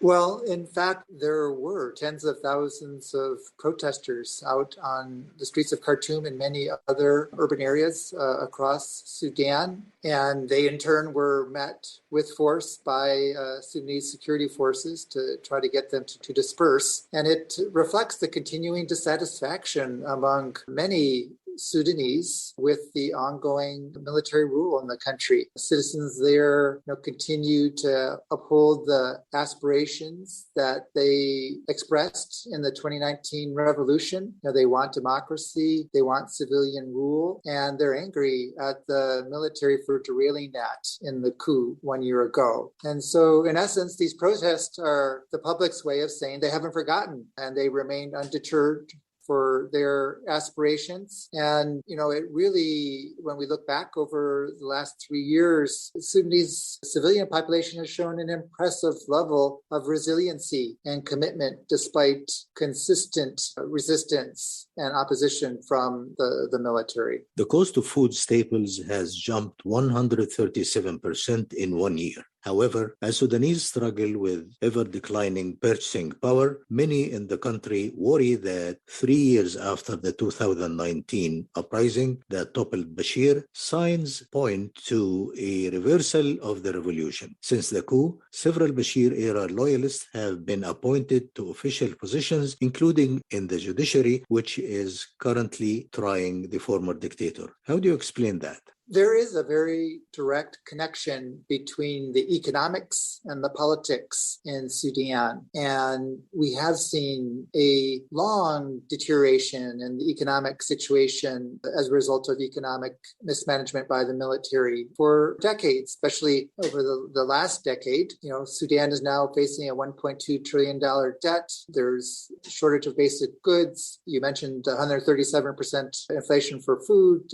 Well, in fact, there were tens of thousands of protesters out on the streets of Khartoum and many other urban areas across Sudan. And they in turn were met with force by Sudanese security forces to try to get them to disperse. And it reflects the continuing dissatisfaction among many Sudanese with the ongoing military rule in the country. Citizens there continue to uphold the aspirations that they expressed in the 2019 revolution. They want democracy, they want civilian rule, and they're angry at the military for derailing that in the coup 1 year ago. And so, in essence, these protests are the public's way of saying they haven't forgotten and they remain undeterred for their aspirations. And, it really, when we look back over the last 3 years, the Sudanese civilian population has shown an impressive level of resiliency and commitment despite consistent resistance and opposition from the military. The cost of food staples has jumped 137% in 1 year. However, as Sudanese struggle with ever-declining purchasing power, many in the country worry that 3 years after the 2019 uprising that toppled Bashir, signs point to a reversal of the revolution. Since the coup, several Bashir-era loyalists have been appointed to official positions, including in the judiciary, which is currently trying the former dictator. How do you explain that? There is a very direct connection between the economics and the politics in Sudan. And we have seen a long deterioration in the economic situation as a result of economic mismanagement by the military for decades, especially over the last decade. Sudan is now facing a $1.2 trillion debt. There's a shortage of basic goods. You mentioned 137% inflation for food.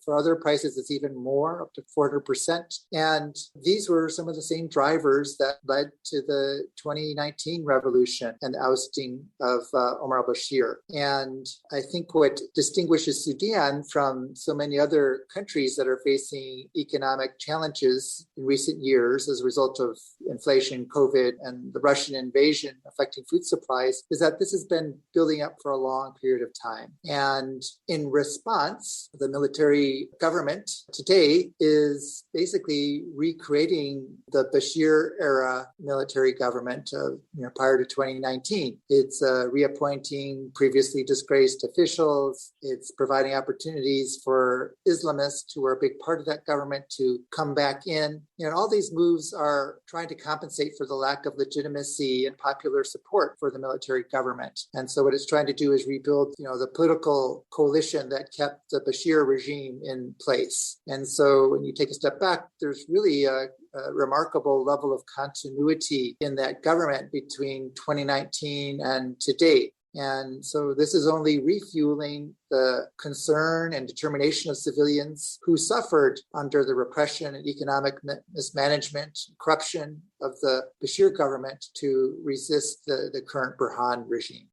For other prices, it's even more, up to 400%. And these were some of the same drivers that led to the 2019 revolution and the ousting of Omar al-Bashir. And I think what distinguishes Sudan from so many other countries that are facing economic challenges in recent years as a result of inflation, COVID, and the Russian invasion affecting food supplies is that this has been building up for a long period of time. And in response, the military government today is basically recreating the Bashir-era military government of prior to 2019. It's reappointing previously disgraced officials. It's providing opportunities for Islamists who are a big part of that government to come back in. All these moves are trying to compensate for the lack of legitimacy and popular support for the military government. And so what it's trying to do is rebuild, the political coalition that kept the Bashir regime in place. And so when you take a step back, there's really a remarkable level of continuity in that government between 2019 and today. And so this is only refueling the concern and determination of civilians who suffered under the repression and economic mismanagement, corruption of the Bashir government to resist the current Burhan regime.